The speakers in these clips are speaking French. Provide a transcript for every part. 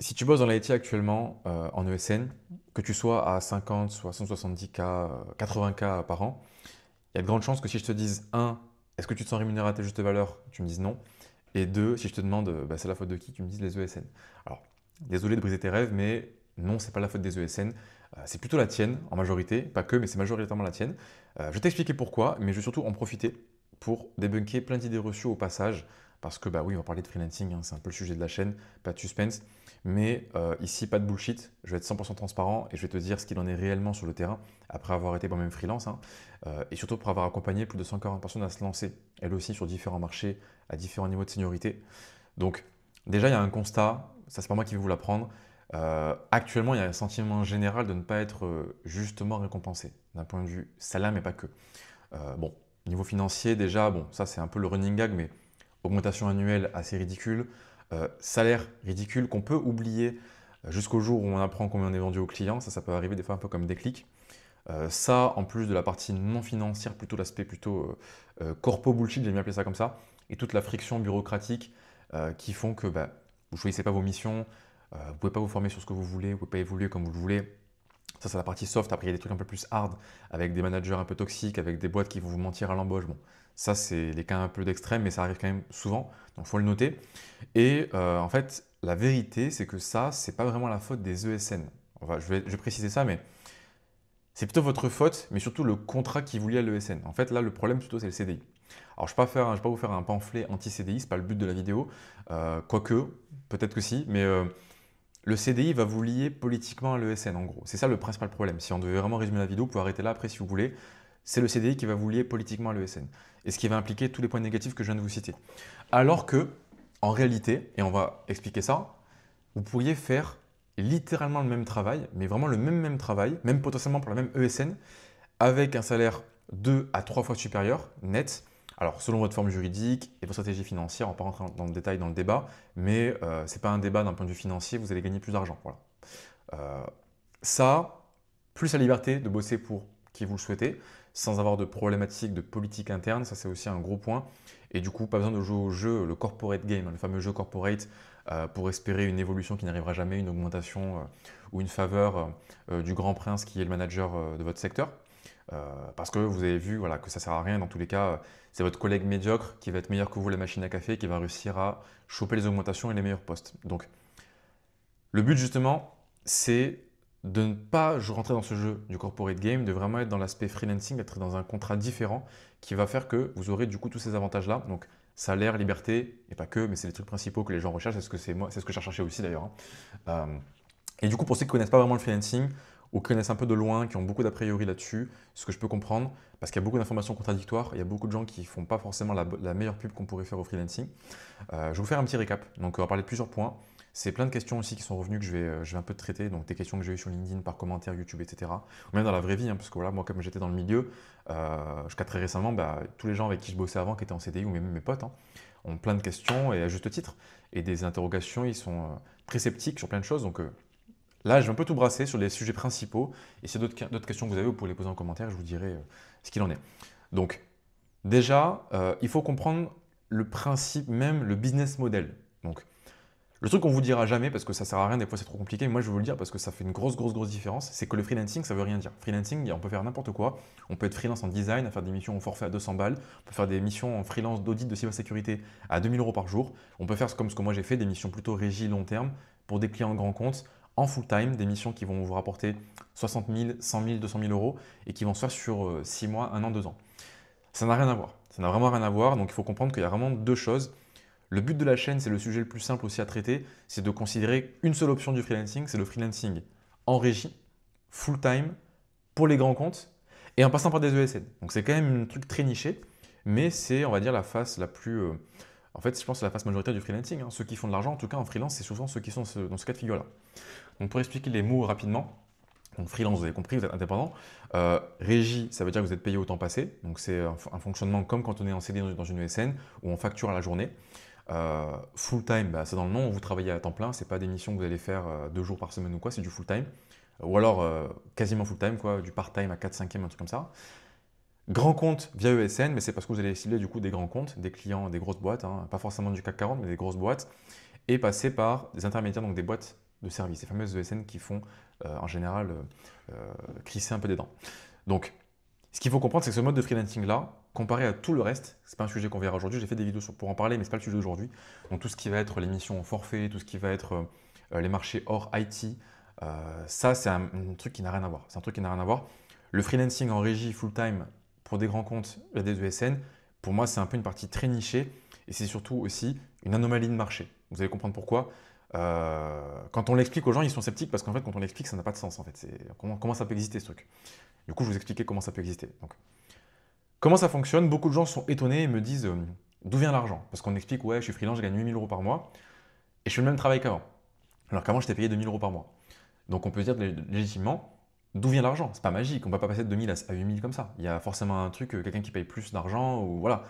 Si tu bosses dans l'IT actuellement en ESN, que tu sois à 50, 60, 70K, 80K par an, il y a de grandes chances que si je te dise, un, est-ce que tu te sens rémunéré à ta juste valeur, tu me dises non. Et deux, si je te demande, bah, c'est la faute de qui, tu me dises les ESN. Alors, désolé de briser tes rêves, mais non, c'est pas la faute des ESN. C'est plutôt la tienne en majorité, pas que, mais c'est majoritairement la tienne. Je vais t'expliquer pourquoi, mais je vais surtout en profiter pour débunker plein d'idées reçues au passage, parce que bah oui, on va parler de freelancing, hein, c'est un peu le sujet de la chaîne, pas de suspense. Mais ici, pas de bullshit, je vais être 100% transparent et je vais te dire ce qu'il en est réellement sur le terrain, après avoir été moi-même freelance, hein, et surtout pour avoir accompagné plus de 140 personnes à se lancer, elles aussi sur différents marchés, à différents niveaux de seniorité. Donc déjà, il y a un constat, ça c'est pas moi qui vais vous l'apprendre, actuellement, il y a un sentiment général de ne pas être justement récompensé, d'un point de vue salaire, mais pas que. Bon, niveau financier, déjà, bon, ça c'est un peu le running gag, mais augmentation annuelle assez ridicule, salaire ridicule qu'on peut oublier jusqu'au jour où on apprend combien on est vendu au client, ça peut arriver des fois un peu comme déclic. Ça, en plus de la partie non financière, plutôt l'aspect plutôt corpo bullshit, j'aime bien appeler ça comme ça, et toute la friction bureaucratique qui font que bah, vous ne choisissez pas vos missions, vous ne pouvez pas vous former sur ce que vous voulez, vous ne pouvez pas évoluer comme vous le voulez. Ça, c'est la partie soft. Après, il y a des trucs un peu plus hard, avec des managers un peu toxiques, avec des boîtes qui vont vous mentir à l'embauche. Bon, ça, c'est les cas un peu d'extrême, mais ça arrive quand même souvent, donc il faut le noter. Et en fait, la vérité, c'est que ça, c'est pas vraiment la faute des ESN. Enfin, je vais préciser ça, mais c'est plutôt votre faute, mais surtout le contrat qui vous lie à l'ESN. En fait, là, le problème, plutôt, c'est le CDI. Alors, je ne vais pas vous faire un pamphlet anti-CDI, ce n'est pas le but de la vidéo. Quoique, peut-être que si, mais le CDI va vous lier politiquement à l'ESN, en gros. C'est ça le principal problème. Si on devait vraiment résumer la vidéo, vous pouvez arrêter là après si vous voulez. C'est le CDI qui va vous lier politiquement à l'ESN. Et ce qui va impliquer tous les points négatifs que je viens de vous citer. Alors que, en réalité, et on va expliquer ça, vous pourriez faire littéralement le même travail, mais vraiment le même travail, même potentiellement pour la même ESN, avec un salaire 2 à 3 fois supérieur, net. Alors, selon votre forme juridique et votre stratégie financière, on ne va pas rentrer dans le détail dans le débat, mais ce n'est pas un débat d'un point de vue financier, vous allez gagner plus d'argent. Voilà. Euh, Ça, plus la liberté de bosser pour qui vous le souhaitez, sans avoir de problématiques de politique interne, ça c'est aussi un gros point. Et du coup, pas besoin de jouer au jeu, le corporate game, le fameux jeu corporate, pour espérer une évolution qui n'arrivera jamais, une augmentation ou une faveur du grand prince qui est le manager de votre secteur. Parce que vous avez vu voilà, que ça ne sert à rien, dans tous les cas, c'est votre collègue médiocre qui va être meilleur que vous à la machine à café, qui va réussir à choper les augmentations et les meilleurs postes. Donc, le but justement, c'est de ne pas rentrer dans ce jeu du corporate game, de vraiment être dans l'aspect freelancing, d'être dans un contrat différent qui va faire que vous aurez du coup tous ces avantages-là. Donc salaire, liberté, et pas que, mais c'est les trucs principaux que les gens recherchent, c'est ce que j'ai recherché aussi d'ailleurs, hein. Euh, et du coup, pour ceux qui ne connaissent pas vraiment le freelancing, ou qui connaissent un peu de loin, qui ont beaucoup d'a priori là-dessus, ce que je peux comprendre, parce qu'il y a beaucoup d'informations contradictoires, il y a beaucoup de gens qui ne font pas forcément la meilleure pub qu'on pourrait faire au freelancing. Je vais vous faire un petit récap. Donc, on va parler de plusieurs points. C'est plein de questions aussi qui sont revenues que je vais un peu traiter. Donc, des questions que j'ai eues sur LinkedIn, par commentaire, YouTube, etc. Ou même dans la vraie vie, hein, parce que voilà, moi, comme j'étais dans le milieu, jusqu'à très récemment, bah, tous les gens avec qui je bossais avant, qui étaient en CDI, ou même mes potes, hein, ont plein de questions, et à juste titre, et des interrogations, ils sont très sceptiques sur plein de choses. Donc, là, je vais un peu tout brasser sur les sujets principaux. Et si d'autres questions que vous avez, vous pouvez les poser en commentaire, je vous dirai ce qu'il en est. Donc, déjà, il faut comprendre le principe même, le business model. Donc, le truc qu'on vous dira jamais, parce que ça sert à rien, des fois c'est trop compliqué, mais moi je vais vous le dire parce que ça fait une grosse différence, c'est que le freelancing, ça veut rien dire. Freelancing, on peut faire n'importe quoi. On peut être freelance en design, à faire des missions au forfait à 200 balles. On peut faire des missions en freelance d'audit de cybersécurité à 2 000 € par jour. On peut faire comme ce que moi j'ai fait, des missions plutôt régie long terme pour des clients grands comptes en full time, des missions qui vont vous rapporter 60 000, 100 000, 200 000 € et qui vont se faire sur 6 mois, 1 an, 2 ans. Ça n'a rien à voir. Ça n'a vraiment rien à voir. Donc il faut comprendre qu'il y a vraiment deux choses. Le but de la chaîne, c'est le sujet le plus simple aussi à traiter, c'est de considérer une seule option du freelancing, c'est le freelancing en régie, full time, pour les grands comptes, et en passant par des ESN. Donc c'est quand même un truc très niché, mais c'est, on va dire, la face la plus... en fait, je pense que c'est la face majoritaire du freelancing, hein. Ceux qui font de l'argent, en tout cas en freelance, c'est souvent ceux qui sont dans ce cas de figure-là. Donc pour expliquer les mots rapidement, donc freelance, vous avez compris, vous êtes indépendant. Régie, ça veut dire que vous êtes payé au temps passé. Donc c'est un fonctionnement comme quand on est en CDI dans une ESN, où on facture à la journée. Full time, bah, c'est dans le nom, vous travaillez à temps plein, c'est pas des missions que vous allez faire 2 jours par semaine ou quoi, c'est du full time. Ou alors quasiment full time, quoi, du part time à 4/5e, un truc comme ça. Grand compte via ESN, mais c'est parce que vous allez cibler du coup des grands comptes, des clients, des grosses boîtes, hein, pas forcément du CAC 40, mais des grosses boîtes. et passer par des intermédiaires, donc des boîtes de services, ces fameuses ESN qui font en général crisser un peu des dents. Donc, ce qu'il faut comprendre, c'est que ce mode de freelancing-là, comparé à tout le reste, c'est pas un sujet qu'on verra aujourd'hui, j'ai fait des vidéos pour en parler, mais c'est pas le sujet d'aujourd'hui. Donc tout ce qui va être les missions au forfait, tout ce qui va être les marchés hors IT, ça c'est un truc qui n'a rien à voir. C'est un truc qui n'a rien à voir. Le freelancing en régie full-time pour des grands comptes, il y a des ESN, pour moi c'est un peu une partie très nichée et c'est surtout aussi une anomalie de marché. Vous allez comprendre pourquoi. Quand on l'explique aux gens, ils sont sceptiques parce qu'en fait, quand on l'explique, ça n'a pas de sens. En fait. Comment ça peut exister ce truc? Du coup, je vous expliquais comment ça peut exister. Donc, comment ça fonctionne? Beaucoup de gens sont étonnés et me disent d'où vient l'argent? Parce qu'on explique, ouais, je suis freelance, je gagne 8 000 € par mois et je fais le même travail qu'avant. Alors qu'avant, j'étais payé 2 000 € par mois. Donc, on peut se dire légitimement, d'où vient l'argent? C'est pas magique, on ne va pas passer de 2 000 à 8 000 comme ça. Il y a forcément un truc, quelqu'un qui paye plus d'argent ou voilà.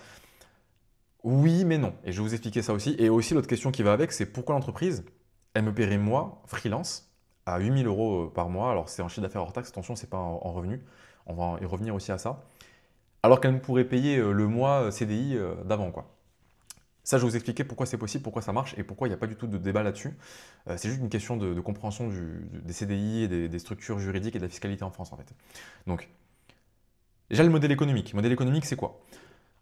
Oui, mais non. Et je vais vous expliquer ça aussi. Et aussi, l'autre question qui va avec, c'est pourquoi l'entreprise, elle me paierait moi, freelance, à 8 000 € par mois. Alors, c'est en chiffre d'affaires hors taxe, attention, c'est pas en revenu. On va y revenir aussi à ça. Alors qu'elle me pourrait payer le mois CDI d'avant, quoi. Ça, je vais vous expliquer pourquoi c'est possible, pourquoi ça marche et pourquoi il n'y a pas du tout de débat là-dessus. C'est juste une question de compréhension des CDI et des structures juridiques et de la fiscalité en France, en fait. Donc, déjà le modèle économique. Le modèle économique, c'est quoi?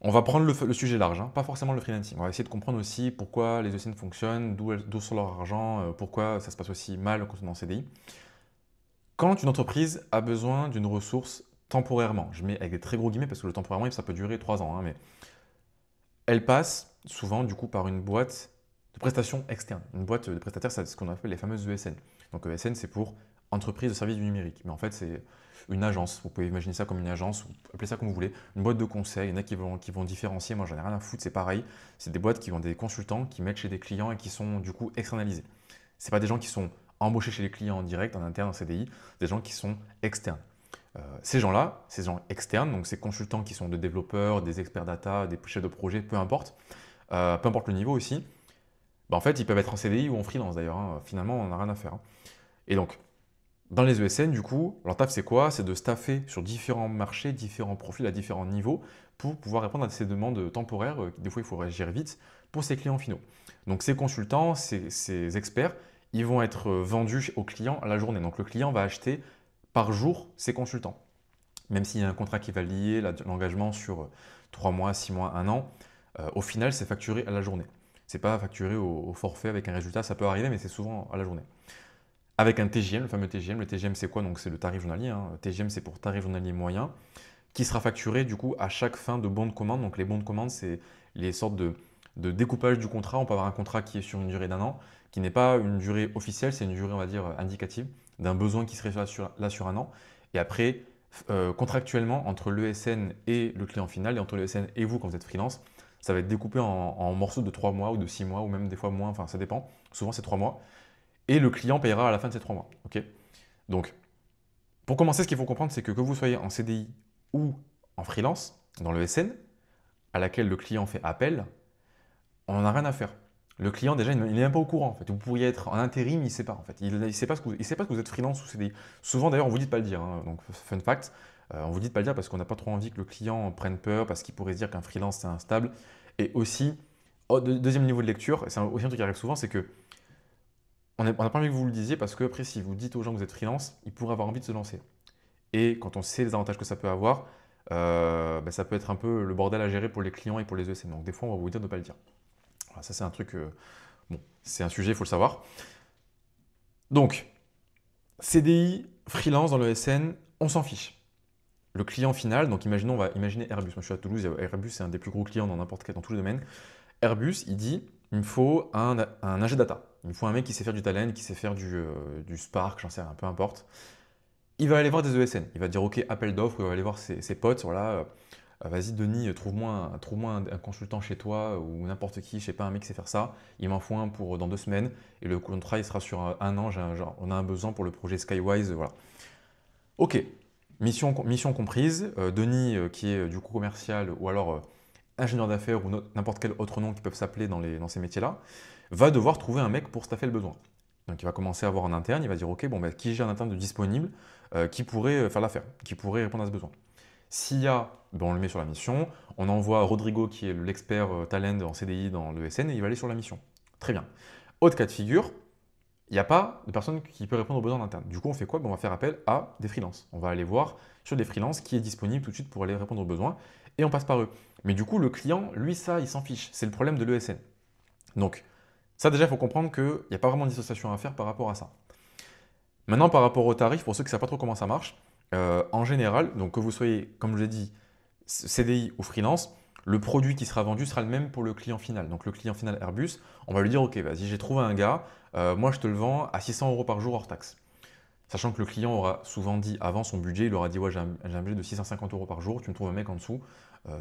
On va prendre le sujet large, hein, pas forcément le freelancing. On va essayer de comprendre aussi pourquoi les ESN fonctionnent, d'où sort leur argent, pourquoi ça se passe aussi mal quand on est en CDI. Quand une entreprise a besoin d'une ressource temporairement, je mets avec des très gros guillemets parce que le temporairement, ça peut durer 3 ans, hein, mais elle passe souvent du coup par une boîte de prestations externes. Une boîte de prestataires, c'est ce qu'on appelle les fameuses ESN. Donc ESN, c'est pour entreprise de services du numérique. Mais en fait, c'est une agence. Vous pouvez imaginer ça comme une agence, ou appeler ça comme vous voulez. Une boîte de conseil. Il y en a qui vont différencier. Moi, j'en ai rien à foutre. C'est pareil. C'est des boîtes qui ont des consultants qui mettent chez des clients et qui sont du coup externalisés. Ce pas des gens qui sont embauchés chez les clients en direct, en interne, en CDI. Des gens qui sont externes. Ces gens-là, ces gens externes, donc ces consultants qui sont des développeurs, des experts data, des chefs de projet, peu importe le niveau aussi, bah en fait, ils peuvent être en CDI ou en freelance d'ailleurs, hein. Finalement, on n'a rien à faire, hein. Et donc, dans les ESN, du coup, leur taf, c'est quoi? C'est de staffer sur différents marchés, différents profils à différents niveaux pour pouvoir répondre à ces demandes temporaires. Des fois, il faut réagir vite pour ces clients finaux. Donc, ces consultants, ces experts, ils vont être vendus aux clients à la journée. Donc, le client va acheter par jour ces consultants. Même s'il y a un contrat qui va lier l'engagement sur 3 mois, 6 mois, 1 an, au final, c'est facturé à la journée. C'est pas facturé au forfait avec un résultat, ça peut arriver, mais c'est souvent à la journée. Avec un TGM, le fameux TGM. Le TGM, c'est quoi? Donc, c'est le tarif journalier, hein. TGM, c'est pour tarif journalier moyen, qui sera facturé du coup à chaque fin de bon de commande. Donc, les bons de commande, c'est les sortes de découpage du contrat. On peut avoir un contrat qui est sur une durée d'1 an, qui n'est pas une durée officielle, c'est une durée, on va dire, indicative d'un besoin qui serait là sur 1 an. Et après, contractuellement, entre l'ESN et le client final, et entre l'ESN et vous quand vous êtes freelance, ça va être découpé en morceaux de 3 mois ou de 6 mois, ou même des fois moins, enfin ça dépend. Souvent c'est 3 mois. Et le client payera à la fin de ces 3 mois. Ok. Donc, pour commencer, ce qu'il faut comprendre, c'est que vous soyez en CDI ou en freelance, dans l'ESN, à laquelle le client fait appel, on n'en a rien à faire. Le client, déjà, il n'est même pas au courant. En fait. Vous pourriez être en intérim, il ne sait pas. En fait. Il ne sait pas que vous êtes freelance ou CDI. Souvent, d'ailleurs, on vous dit de pas le dire, hein. Donc, fun fact, on vous dit de pas le dire parce qu'on n'a pas trop envie que le client prenne peur, parce qu'il pourrait se dire qu'un freelance, c'est instable. Et aussi, deuxième niveau de lecture, c'est aussi un truc qui arrive souvent, c'est que on n'a pas envie que vous le disiez parce que après, si vous dites aux gens que vous êtes freelance, ils pourraient avoir envie de se lancer. Et quand on sait les avantages que ça peut avoir, ça peut être un peu le bordel à gérer pour les clients et pour les ESN. Donc, des fois, on va vous dire de ne pas le dire. Voilà, ça, c'est un truc. Bon, c'est un sujet, il faut le savoir. Donc, CDI, freelance dans le SN, on s'en fiche. Le client final, donc imaginons, on va imaginer Airbus. Moi, je suis à Toulouse, Airbus, c'est un des plus gros clients dans n'importe quel, dans tous les domaines. Airbus, il dit, il me faut un ingé data. Il me faut un mec qui sait faire du talent, qui sait faire du Spark, j'en sais rien, peu importe. Il va aller voir des ESN. Il va dire, OK, appel d'offres, il va aller voir ses potes, voilà. Vas-y Denis, trouve-moi un consultant chez toi ou n'importe qui, je sais pas, un mec qui sait faire ça. Il m'en faut un pour dans 2 semaines et le contrat il sera sur 1 an. On a un besoin pour le projet Skywise, voilà. Ok, mission comprise. Denis, qui est du coup commercial ou alors ingénieur d'affaires ou n'importe quel autre nom qui peuvent s'appeler dans ces métiers-là, va devoir trouver un mec pour staffer le besoin. Donc il va commencer à voir en interne, il va dire ok, bon, qui j'ai en interne de disponible, qui pourrait faire l'affaire, qui pourrait répondre à ce besoin. S'il y a, on le met sur la mission, on envoie Rodrigo qui est l'expert talent en CDI dans le SN et il va aller sur la mission. Très bien. Autre cas de figure, il n'y a pas de personne qui peut répondre aux besoins internes. Du coup, on fait quoi? Ben, on va faire appel à des freelances. On va aller voir sur des freelances qui est disponible tout de suite pour aller répondre aux besoins et on passe par eux. Mais du coup, le client, lui, ça, il s'en fiche. C'est le problème de l'ESN. Donc, ça déjà, il faut comprendre qu'il n'y a pas vraiment de dissociation à faire par rapport à ça. Maintenant, par rapport au tarif, pour ceux qui ne savent pas trop comment ça marche, en général, donc que vous soyez, comme je l'ai dit, CDI ou freelance, le produit qui sera vendu sera le même pour le client final. Donc le client final Airbus, on va lui dire, ok, vas-y, j'ai trouvé un gars, moi je te le vends à 600 € par jour hors taxe. Sachant que le client aura souvent dit avant son budget, il aura dit, ouais, j'ai un budget de 650 € par jour, tu me trouves un mec en dessous,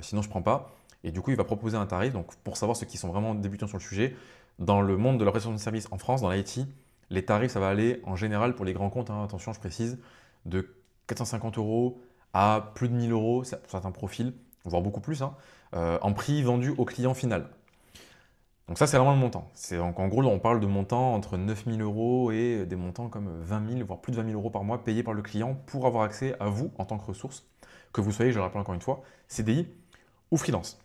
sinon je ne prends pas. Et du coup, il va proposer un tarif. Donc pour savoir ceux qui sont vraiment débutants sur le sujet, dans le monde de la prestation de service en France, dans l'IT, les tarifs, ça va aller en général pour les grands comptes, hein, attention, je précise, de 450 € à plus de 1000 € sur certains profils, voire beaucoup plus, hein, en prix vendu au client final. Donc ça, c'est vraiment le montant. Donc en gros, on parle de montants entre 9000 € et des montants comme 20 000, voire plus de 20 000 € par mois payés par le client pour avoir accès à vous en tant que ressource, que vous soyez, je le rappelle encore une fois, CDI ou freelance.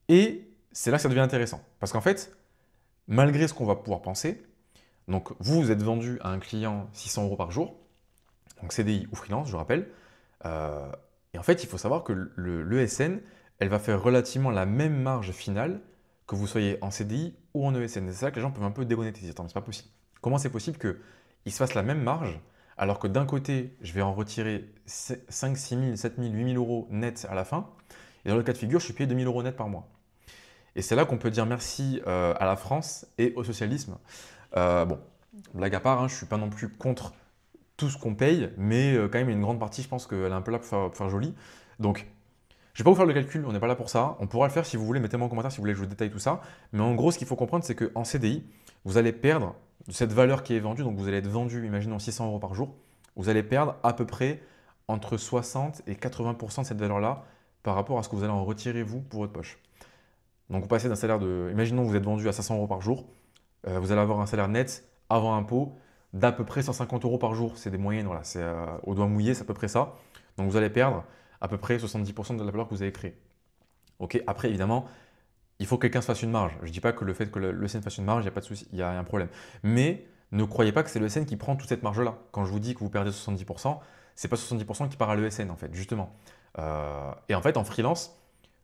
Et c'est là que ça devient intéressant. Parce qu'en fait, malgré ce qu'on va pouvoir penser, donc vous êtes vendu à un client 600 € par jour, donc CDI ou freelance, je rappelle. Euh, et en fait, il faut savoir que l'ESN, elle va faire relativement la même marge finale que vous soyez en CDI ou en ESN. Et c'est ça que les gens peuvent un peu déhonnêter. Ils disent, attends, mais c'est pas possible. Comment c'est possible qu'ils se fassent la même marge alors que d'un côté, je vais en retirer 5, 6 000, 7 000, 8 000 € net à la fin, et dans le cas de figure, je suis payé 2 000 € net par mois. Et c'est là qu'on peut dire merci à la France et au socialisme. Bon, blague à part, hein, je ne suis pas non plus contre tout ce qu'on paye, mais quand même, il y a une grande partie, je pense qu'elle est un peu là pour faire joli. Donc, je ne vais pas vous faire le calcul, on n'est pas là pour ça. On pourra le faire si vous voulez, mettez-moi en commentaire si vous voulez que je vous détaille tout ça. Mais en gros, ce qu'il faut comprendre, c'est qu'en CDI, vous allez perdre de cette valeur qui est vendue, donc vous allez être vendu, imaginons 600 € par jour, vous allez perdre à peu près entre 60 et 80% de cette valeur-là par rapport à ce que vous allez en retirer vous pour votre poche. Donc vous passez d'un salaire de, imaginons que vous êtes vendu à 500 € par jour, vous allez avoir un salaire net avant impôt d'à peu près 150 € par jour. C'est des moyennes, voilà, c'est au doigt mouillé, c'est à peu près ça. Donc vous allez perdre à peu près 70% de la valeur que vous avez créée. Ok, après évidemment, il faut que quelqu'un se fasse une marge. Je ne dis pas que le fait que le SN fasse une marge, il n'y a pas de souci, il y a un problème. Mais ne croyez pas que c'est le SN qui prend toute cette marge-là. Quand je vous dis que vous perdez 70%, c'est pas 70% qui part à l'ESN en fait, justement. Et en fait, en freelance,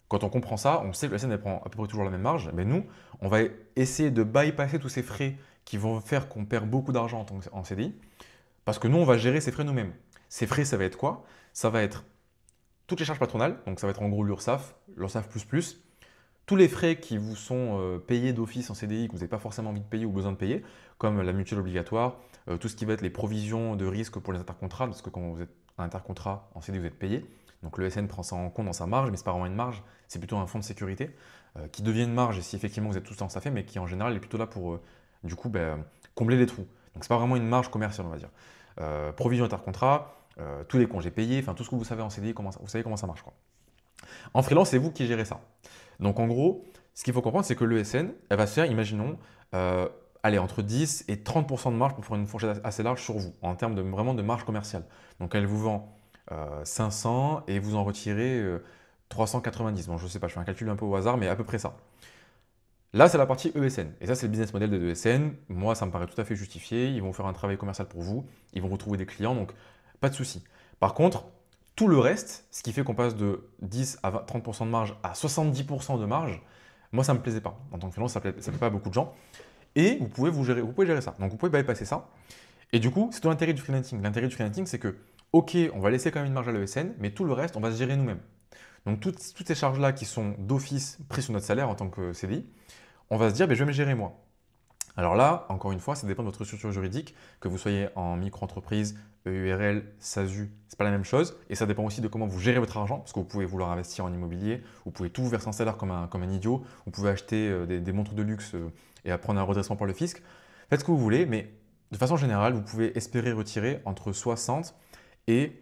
quand on comprend ça, on sait que la SN elle prend à peu près toujours la même marge, mais nous, on va essayer de bypasser tous ces frais qui vont faire qu'on perd beaucoup d'argent en CDI, parce que nous, on va gérer ces frais nous-mêmes. Ces frais, ça va être quoi? Ça va être toutes les charges patronales, donc ça va être en gros l'URSSAF, l'URSSAF++, tous les frais qui vous sont payés d'office en CDI, que vous n'avez pas forcément envie de payer ou besoin de payer, comme la mutuelle obligatoire, tout ce qui va être les provisions de risque pour les intercontrats, parce que quand vous êtes un intercontrat en CDI, vous êtes payé. Donc le SN prend ça en compte dans sa marge, mais ce n'est pas vraiment une marge, c'est plutôt un fonds de sécurité qui devient une marge si effectivement vous êtes tout le temps staffé, mais qui en général est plutôt là pour du coup combler les trous. Donc ce n'est pas vraiment une marge commerciale, on va dire. Provision intercontrat, tous les congés payés, enfin tout ce que vous savez en CDI, vous savez comment ça marche, quoi. En freelance, c'est vous qui gérez ça. Donc en gros, ce qu'il faut comprendre, c'est que l'ESN, elle va se faire, imaginons, allez, entre 10 et 30% de marge pour faire une fourchette assez large sur vous, en termes de, vraiment de marge commerciale. Donc elle vous vend 500 et vous en retirez 390. Bon, je ne sais pas, je fais un calcul un peu au hasard, mais à peu près ça. Là, c'est la partie ESN. Et ça, c'est le business model de l'ESN. Moi, ça me paraît tout à fait justifié. Ils vont faire un travail commercial pour vous. Ils vont retrouver des clients, donc pas de souci. Par contre, tout le reste, ce qui fait qu'on passe de 10 à 30% de marge à 70% de marge, moi, ça ne me plaisait pas. En tant que freelance, ça ne plaît pas à beaucoup de gens. Et vous pouvez gérer ça. Donc, vous pouvez bypasser ça. Et du coup, c'est tout l'intérêt du freelancing. L'intérêt du freelancing, c'est que, OK, on va laisser quand même une marge à l'ESN, mais tout le reste, on va se gérer nous-mêmes. Donc, toutes ces charges-là qui sont d'office prises sur notre salaire en tant que CDI, on va se dire, je vais me gérer moi. Alors là, encore une fois, ça dépend de votre structure juridique, que vous soyez en micro-entreprise, EURL, SASU, c'est pas la même chose. Et ça dépend aussi de comment vous gérez votre argent, parce que vous pouvez vouloir investir en immobilier, vous pouvez tout verser en salaire comme un idiot, vous pouvez acheter des montres de luxe et prendre un redressement par le fisc. Faites ce que vous voulez, mais de façon générale, vous pouvez espérer retirer entre 60 et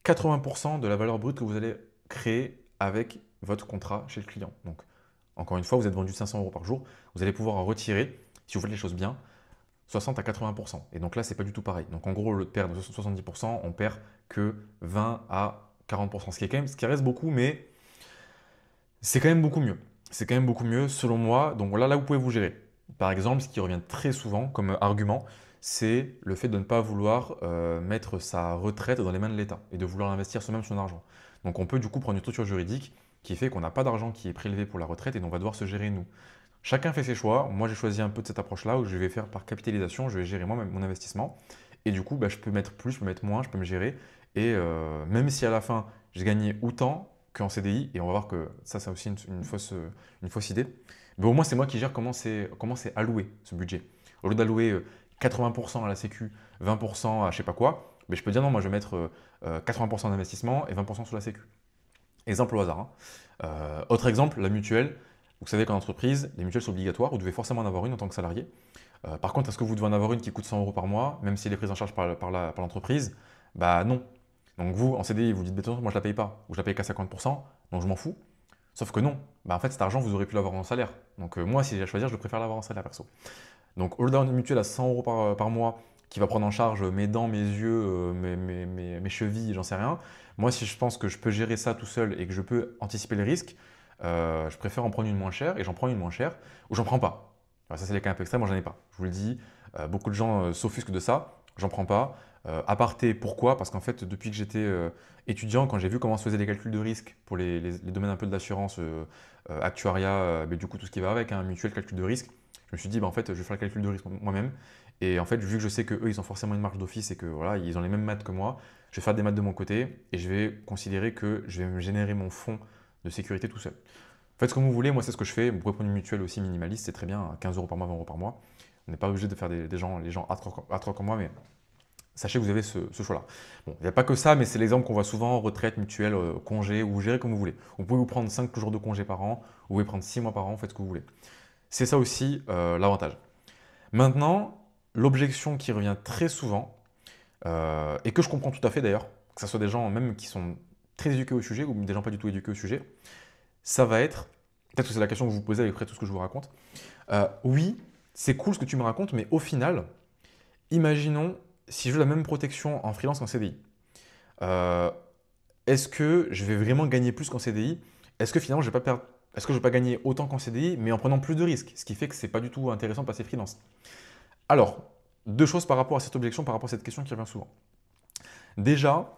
80% de la valeur brute que vous allez créer avec votre contrat chez le client. Donc, encore une fois, vous êtes vendu 500 € par jour, vous allez pouvoir en retirer, si vous faites les choses bien, 60 à 80%. Et donc là, c'est pas du tout pareil. Donc en gros, au lieu de perdre 70%, on perd que 20 à 40%. Ce qui reste beaucoup, mais c'est quand même beaucoup mieux. C'est quand même beaucoup mieux selon moi. Donc voilà, là, vous pouvez vous gérer. Par exemple, ce qui revient très souvent comme argument, c'est le fait de ne pas vouloir mettre sa retraite dans les mains de l'État et de vouloir investir soi-même son argent. Donc on peut du coup prendre une structure juridique qui fait qu'on n'a pas d'argent qui est prélevé pour la retraite et donc on va devoir se gérer nous. Chacun fait ses choix. Moi, j'ai choisi un peu de cette approche-là où je vais faire par capitalisation, je vais gérer moi mon investissement. Et du coup, bah, je peux mettre plus, je peux mettre moins, je peux me gérer. Et même si à la fin, j'ai gagné autant qu'en CDI, et on va voir que ça, c'est aussi une fausse idée, mais au moins, c'est moi qui gère comment c'est alloué ce budget. Au lieu d'allouer 80% à la Sécu, 20% à je sais pas quoi, mais je peux dire non, moi je vais mettre 80% d'investissement et 20% sur la Sécu. Exemple au hasard, hein. Autre exemple, la mutuelle. Vous savez qu'en entreprise, les mutuelles sont obligatoires, vous devez forcément en avoir une en tant que salarié. Par contre, est-ce que vous devez en avoir une qui coûte 100 euros par mois, même si elle est prise en charge par l'entreprise? Bah non. Donc vous, en CDI, vous dites, bah, moi je la paye pas, ou je la paye qu'à 50%, donc je m'en fous. Sauf que non, bah, en fait cet argent, vous aurez pu l'avoir en salaire. Donc moi, si j'ai à choisir, je préfère l'avoir en salaire perso. Donc au lieu d'avoir une mutuelle à 100 euros par mois, qui va prendre en charge mes dents, mes yeux, mes chevilles, j'en sais rien, moi si je pense que je peux gérer ça tout seul et que je peux anticiper les risques, je préfère en prendre une moins chère et j'en prends une moins chère ou j'en prends pas. Alors ça, c'est les cas un peu extrêmes, moi j'en ai pas. Je vous le dis, beaucoup de gens s'offusquent de ça, j'en prends pas. Aparté, pourquoi? Parce qu'en fait, depuis que j'étais étudiant, quand j'ai vu comment se faisaient les calculs de risque pour les domaines un peu de l'assurance, actuariat, mais du coup tout ce qui va avec, hein, mutuel, calcul de risque, je me suis dit, bah, en fait, je vais faire le calcul de risque moi-même. Et en fait, vu que je sais qu'eux, ils ont forcément une marge d'office et que voilà, ils ont les mêmes maths que moi, je vais faire des maths de mon côté et je vais considérer que je vais me générer mon fonds de sécurité tout seul. Faites ce que vous voulez, moi c'est ce que je fais. Vous pouvez prendre une mutuelle aussi minimaliste, c'est très bien, 15 euros par mois, 20 euros par mois. On n'est pas obligé de faire les gens hardcore comme moi, mais sachez que vous avez ce choix-là. Bon, il n'y a pas que ça, mais c'est l'exemple qu'on voit souvent, retraite, mutuelle, congé, ou vous gérez comme vous voulez. Vous pouvez vous prendre 5 jours de congé par an, vous pouvez prendre 6 mois par an, faites ce que vous voulez. C'est ça aussi l'avantage. Maintenant, l'objection qui revient très souvent, et que je comprends tout à fait d'ailleurs, que ce soit des gens même qui sont très éduqués au sujet ou des gens pas du tout éduqués au sujet, ça va être, peut-être que c'est la question que vous vous posez avec tout ce que je vous raconte, oui, c'est cool ce que tu me racontes, mais au final, imaginons si je veux la même protection en freelance qu'en CDI. Euh, Est-ce que je vais vraiment gagner plus qu'en CDI? Est-ce que finalement je vais pas perdre, est-ce que je vais pas gagner autant qu'en CDI, mais en prenant plus de risques? Ce qui fait que c'est pas du tout intéressant de passer freelance. Alors, deux choses par rapport à cette objection, par rapport à cette question qui revient souvent. Déjà,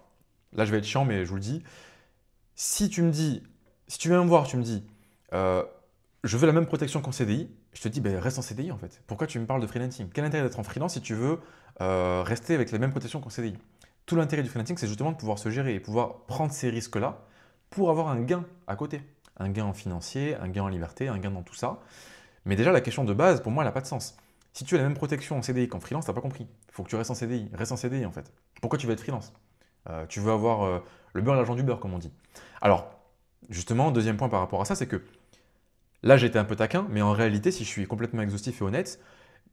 là je vais être chiant, mais je vous le dis, si tu me dis, si tu viens me voir, tu me dis, euh, je veux la même protection qu'en CDI, je te dis, ben, reste en CDI en fait. Pourquoi tu me parles de freelancing? Quel intérêt d'être en freelance si tu veux rester avec les mêmes protections qu'en CDI? Tout l'intérêt du freelancing, c'est justement de pouvoir se gérer et pouvoir prendre ces risques-là pour avoir un gain à côté. Un gain en financier, un gain en liberté, un gain dans tout ça. Mais déjà, la question de base, pour moi, elle n'a pas de sens. Si tu as la même protection en CDI qu'en freelance, tu n'as pas compris. Il faut que tu restes en CDI. Reste en CDI en fait. Pourquoi tu veux être freelance? Tu veux avoir le beurre et l'argent du beurre, comme on dit. Alors, justement, deuxième point par rapport à ça, c'est que là, j'étais un peu taquin, mais en réalité, si je suis complètement exhaustif et honnête,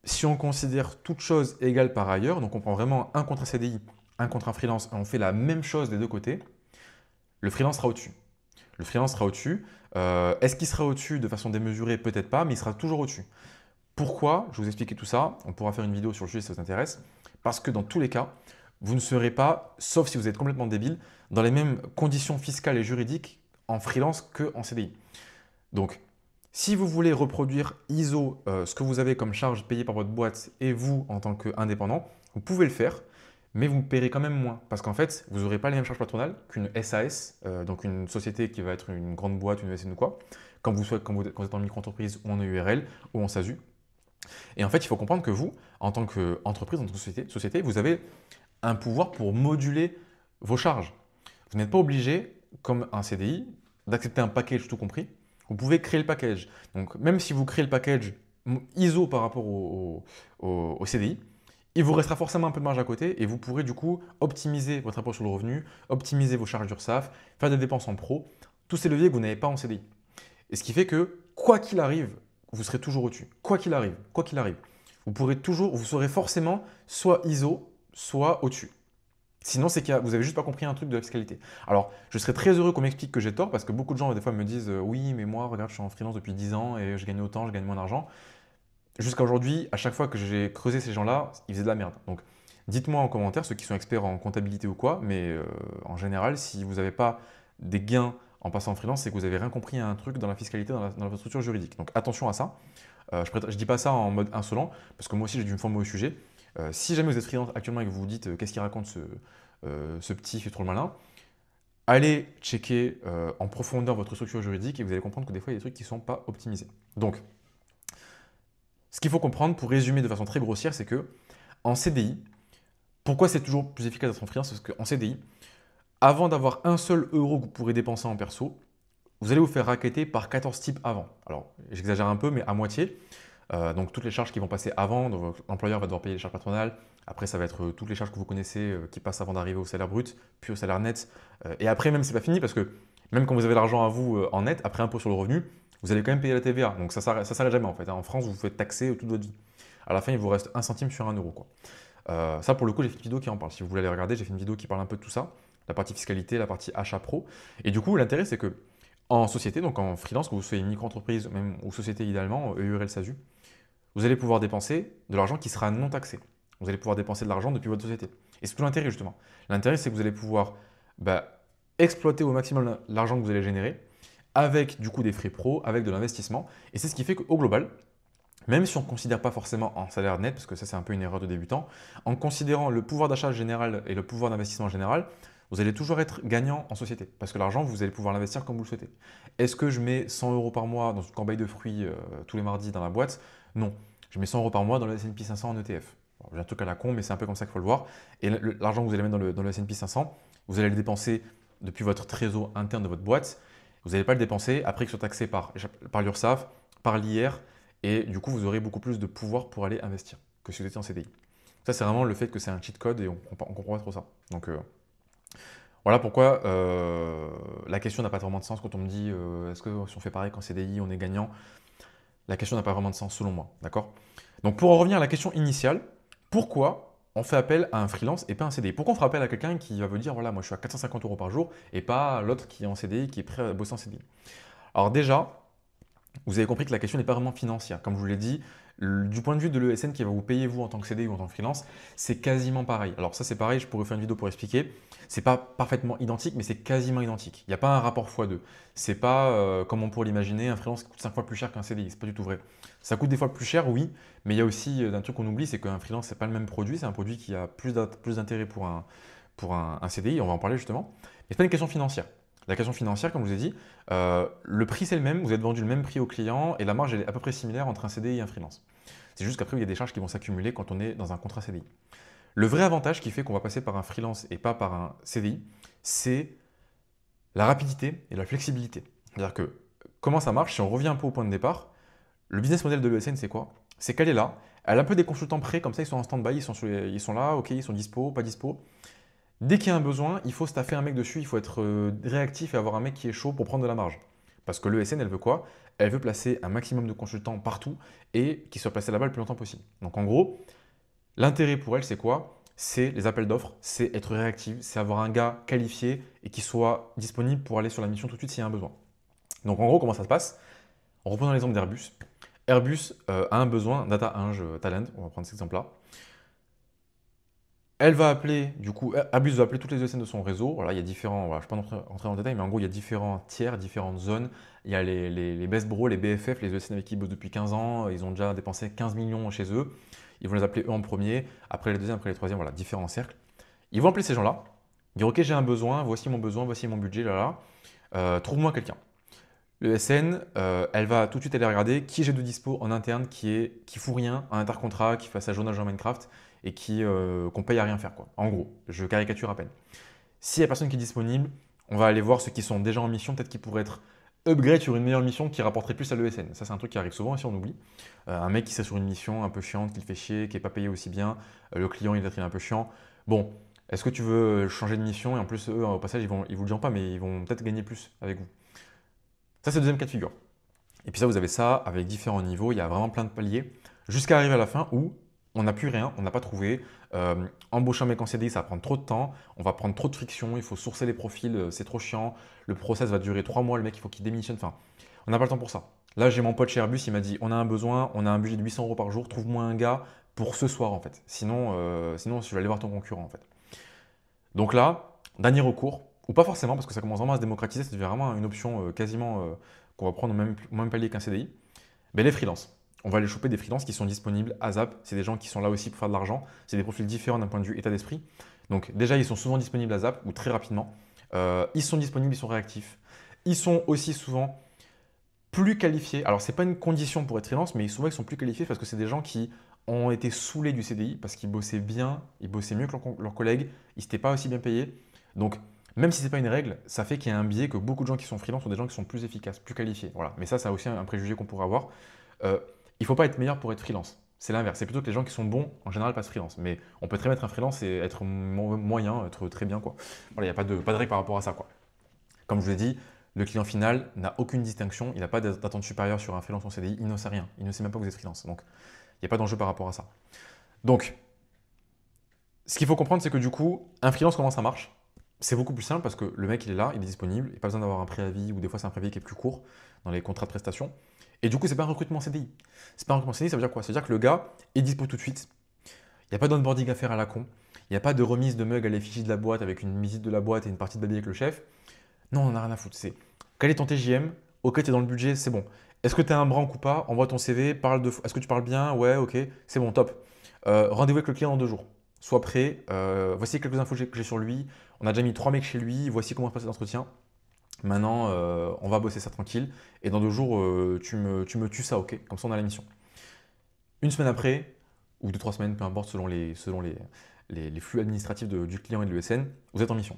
si on considère toutes choses égales par ailleurs, donc on prend vraiment un contrat CDI, un contrat freelance, et on fait la même chose des deux côtés, le freelance sera au-dessus. Le freelance sera au-dessus. Est-ce qu'il sera au-dessus de façon démesurée? Peut-être pas, mais il sera toujours au-dessus. Pourquoi? Je vais vous expliquer tout ça. On pourra faire une vidéo sur le sujet si ça vous intéresse. Parce que dans tous les cas, vous ne serez pas, sauf si vous êtes complètement débile, dans les mêmes conditions fiscales et juridiques en freelance qu'en CDI. Donc, si vous voulez reproduire ISO ce que vous avez comme charge payée par votre boîte et vous en tant qu'indépendant, vous pouvez le faire, mais vous paierez quand même moins. Parce qu'en fait, vous n'aurez pas les mêmes charges patronales qu'une SAS, donc une société qui va être une grande boîte, une ESN ou quoi, quand vous êtes en micro-entreprise ou en EURL ou en SASU. Et en fait, il faut comprendre que vous, en tant qu'entreprise, en tant que société, vous avez un pouvoir pour moduler vos charges. Vous n'êtes pas obligé, comme un CDI, d'accepter un package tout compris. Vous pouvez créer le package. Donc, même si vous créez le package ISO par rapport au CDI, il vous restera forcément un peu de marge à côté et vous pourrez du coup optimiser votre impôt sur le revenu, optimiser vos charges d'URSSAF, faire des dépenses en pro, tous ces leviers que vous n'avez pas en CDI. Et ce qui fait que, quoi qu'il arrive, vous serez toujours au-dessus. Quoi qu'il arrive, quoi qu'il arrive. Vous serez forcément soit ISO, soit au-dessus. Sinon, c'est que vous n'avez juste pas compris un truc de la fiscalité. Alors, je serais très heureux qu'on m'explique que j'ai tort parce que beaucoup de gens, des fois, me disent oui, mais moi, regarde, je suis en freelance depuis 10 ans et je gagne autant, je gagne moins d'argent. Jusqu'à aujourd'hui, à chaque fois que j'ai creusé ces gens-là, ils faisaient de la merde. Donc, dites-moi en commentaire, ceux qui sont experts en comptabilité ou quoi, mais en général, si vous n'avez pas des gains en passant en freelance, c'est que vous n'avez rien compris à un truc dans la fiscalité, dans la structure juridique. Donc attention à ça. Je ne dis pas ça en mode insolent, parce que moi aussi j'ai dû me former au sujet. Si jamais vous êtes freelance actuellement et que vous vous dites qu'est-ce qu'il raconte ce petit, il fait trop le malin, allez checker en profondeur votre structure juridique et vous allez comprendre que des fois il y a des trucs qui ne sont pas optimisés. Donc, ce qu'il faut comprendre pour résumer de façon très grossière, c'est que en CDI, pourquoi c'est toujours plus efficace d'être en freelance? Parce qu'en CDI, avant d'avoir un seul euro que vous pourrez dépenser en perso, vous allez vous faire racketter par 14 types avant. Alors, j'exagère un peu, mais à moitié. Donc, toutes les charges qui vont passer avant, donc l'employeur va devoir payer les charges patronales. Après, ça va être toutes les charges que vous connaissez qui passent avant d'arriver au salaire brut, puis au salaire net. Et après, même, c'est pas fini parce que même quand vous avez l'argent à vous en net, après impôt sur le revenu, vous allez quand même payer la TVA. Donc, ça s'arrête jamais en fait. En France, vous vous faites taxer toute votre vie. À la fin, il vous reste 1 centime sur 1 euro, quoi. Ça, pour le coup, j'ai fait une vidéo qui en parle. Si vous voulez aller regarder, j'ai fait une vidéo qui parle un peu de tout ça, la partie fiscalité, la partie achat pro. Et du coup, l'intérêt, c'est que en société, donc en freelance, que vous soyez une micro-entreprise même, ou société idéalement, EURL, SASU, vous allez pouvoir dépenser de l'argent qui sera non taxé. Vous allez pouvoir dépenser de l'argent depuis votre société. Et c'est tout l'intérêt justement. L'intérêt, c'est que vous allez pouvoir exploiter au maximum l'argent que vous allez générer avec du coup des frais pro, avec de l'investissement. Et c'est ce qui fait qu'au global, même si on ne considère pas forcément en salaire net, parce que ça c'est un peu une erreur de débutant, en considérant le pouvoir d'achat général et le pouvoir d'investissement général, vous allez toujours être gagnant en société. Parce que l'argent, vous allez pouvoir l'investir comme vous le souhaitez. Est-ce que je mets 100 euros par mois dans une corbeille de fruits tous les mardis dans la boîte? Non. Je mets 100 euros par mois dans le S&P 500 en ETF. Bon, j'ai un truc à la con, mais c'est un peu comme ça qu'il faut le voir. Et l'argent que vous allez mettre dans le S&P 500, vous allez le dépenser depuis votre trésor interne de votre boîte. Vous n'allez pas le dépenser après qu'il soit taxé par l'URSSAF, par l'IR, et du coup, vous aurez beaucoup plus de pouvoir pour aller investir que si vous étiez en CDI. Ça, c'est vraiment le fait que c'est un cheat code et on ne comprend pas trop ça. Donc, voilà pourquoi la question n'a pas vraiment de sens quand on me dit est-ce que si on fait pareil qu'en CDI, on est gagnant? La question n'a pas vraiment de sens selon moi. D'accord? Donc, pour en revenir à la question initiale, pourquoi on fait appel à un freelance et pas un CDI? Pourquoi on fera appel à quelqu'un qui va vous dire voilà, moi je suis à 450 euros par jour et pas l'autre qui est en CDI, qui est prêt à bosser en CDI? Alors, déjà, vous avez compris que la question n'est pas vraiment financière. Comme je vous l'ai dit, du point de vue de l'ESN qui va vous payer vous en tant que CDI ou en tant que freelance, c'est quasiment pareil. Alors ça c'est pareil, je pourrais faire une vidéo pour expliquer. C'est pas parfaitement identique, mais c'est quasiment identique. Il n'y a pas un rapport x2. C'est pas comme on pourrait l'imaginer, un freelance qui coûte 5 fois plus cher qu'un CDI. C'est pas du tout vrai. Ça coûte des fois plus cher, oui, mais il y a aussi un truc qu'on oublie, c'est qu'un freelance c'est pas le même produit. C'est un produit qui a plus d'intérêt pour un CDI. On va en parler justement. Mais c'est pas une question financière. La question financière, comme je vous ai dit, le prix c'est le même, vous êtes vendu le même prix au client et la marge elle est à peu près similaire entre un CDI et un freelance. C'est juste qu'après il y a des charges qui vont s'accumuler quand on est dans un contrat CDI. Le vrai avantage qui fait qu'on va passer par un freelance et pas par un CDI, c'est la rapidité et la flexibilité. C'est-à-dire que comment ça marche, si on revient un peu au point de départ, le business model de l'ESN c'est quoi? C'est qu'elle est là, elle a un peu des consultants prêts, comme ça ils sont en stand-by, ils sont là, ok, ils sont dispo, pas dispo. Dès qu'il y a un besoin, il faut staffer un mec dessus, il faut être réactif et avoir un mec qui est chaud pour prendre de la marge. Parce que l'ESN, elle veut quoi? Elle veut placer un maximum de consultants partout et qui soient placés là-bas le plus longtemps possible. Donc en gros, l'intérêt pour elle, c'est quoi? C'est les appels d'offres, c'est être réactif, c'est avoir un gars qualifié et qui soit disponible pour aller sur la mission tout de suite s'il y a un besoin. Donc en gros, comment ça se passe? En reprenant l'exemple d'Airbus. Airbus a un besoin, Data Eng Talent, on va prendre cet exemple-là. Elle va appeler, du coup, Airbus va appeler toutes les ESN de son réseau. Voilà, il y a différents, voilà, je ne vais pas rentrer dans le détail, mais en gros, il y a différents tiers, différentes zones. Il y a les best bros, les BFF, les ESN avec qui ils bossent depuis 15 ans. Ils ont déjà dépensé 15 millions chez eux. Ils vont les appeler eux en premier, après les deuxièmes, après les troisièmes, voilà, différents cercles. Ils vont appeler ces gens-là, dire ok, j'ai un besoin, voici mon budget, là, là. Trouve-moi quelqu'un. Le SN, elle va tout de suite aller regarder qui j'ai de dispo en interne qui fout rien, un intercontrat, qui fait sa journage en Minecraft et qu'on paye à rien faire, quoi. En gros, je caricature à peine. S'il n'y a personne qui est disponible, on va aller voir ceux qui sont déjà en mission, peut-être qu'ils pourraient être upgrade sur une meilleure mission qui rapporterait plus à l'ESN. Ça, c'est un truc qui arrive souvent, si on oublie. Un mec qui serait sur une mission un peu chiante, qui le fait chier, qui n'est pas payé aussi bien, le client il est un peu chiant. Bon, est-ce que tu veux changer de mission? Et en plus, eux, au passage, ils vous le diront pas, mais ils vont peut-être gagner plus avec vous. Ça, c'est le deuxième cas de figure. Et puis ça, vous avez ça avec différents niveaux, il y a vraiment plein de paliers, jusqu'à arriver à la fin où on n'a plus rien, on n'a pas trouvé. Embaucher un mec en CDI, ça va prendre trop de temps, on va prendre trop de friction, il faut sourcer les profils, c'est trop chiant, le process va durer 3 mois, le mec, il faut qu'il démissionne, enfin, on n'a pas le temps pour ça. Là, j'ai mon pote chez Airbus, il m'a dit, on a un besoin, on a un budget de 800 euros par jour, trouve-moi un gars pour ce soir, en fait. Sinon, je vais aller voir ton concurrent, en fait. Donc là, dernier recours, ou pas forcément, parce que ça commence vraiment à se démocratiser, ça devient vraiment une option quasiment qu'on va prendre au même palier qu'un CDI, ben les freelances. On va aller choper des freelances qui sont disponibles à ZAP. C'est des gens qui sont là aussi pour faire de l'argent. C'est des profils différents d'un point de vue état d'esprit. Donc déjà, ils sont souvent disponibles à ZAP ou très rapidement. Ils sont disponibles, ils sont réactifs. Ils sont aussi souvent plus qualifiés. Alors, ce n'est pas une condition pour être freelance, mais souvent, ils sont plus qualifiés parce que c'est des gens qui ont été saoulés du CDI parce qu'ils bossaient bien, ils bossaient mieux que leurs collègues, ils n'étaient pas aussi bien payés. Donc, même si ce n'est pas une règle, ça fait qu'il y a un biais que beaucoup de gens qui sont freelance sont des gens qui sont plus efficaces, plus qualifiés. Voilà. Mais ça a aussi un préjugé qu'on pourrait avoir. Il ne faut pas être meilleur pour être freelance. C'est l'inverse. C'est plutôt que les gens qui sont bons, en général, passent freelance. Mais on peut très bien être un freelance et être moyen, être très bien, quoi. Voilà, il n'y a pas de règle par rapport à ça, quoi. Comme je vous l'ai dit, le client final n'a aucune distinction. Il n'a pas d'attente supérieure sur un freelance en CDI. Il ne sait rien. Il ne sait même pas que vous êtes freelance. Donc, il n'y a pas d'enjeu par rapport à ça. Donc, ce qu'il faut comprendre, c'est que du coup, un freelance, comment ça marche? C'est beaucoup plus simple parce que le mec, il est là, il est disponible. Il n'y a pas besoin d'avoir un préavis ou des fois, c'est un préavis qui est plus court dans les contrats de prestation. Et du coup, c'est pas un recrutement CDI. C'est pas un recrutement CDI, ça veut dire quoi? Ça veut dire que le gars est dispo tout de suite. Il n'y a pas d'onboarding à faire à la con. Il n'y a pas de remise de mug à l'effigie de la boîte avec une visite de la boîte et une partie de baby avec le chef. Non, on n'en a rien à foutre. C'est quel est ton TJM? Ok, tu es dans le budget, c'est bon. Est-ce que tu es un branque ou pas? Envoie ton CV, est-ce que tu parles bien? Ouais, ok, c'est bon, top. Rendez-vous avec le client dans 2 jours. Sois prêt. Voici quelques infos que j'ai sur lui. On a déjà mis 3 mecs chez lui. Voici comment se passe l'entretien. Maintenant, on va bosser ça tranquille. Et dans 2 jours, tu me tues ça, ok? Comme ça, on a la mission. Une semaine après, ou 2, 3 semaines, peu importe, selon les flux administratifs du client et de l'ESN, vous êtes en mission.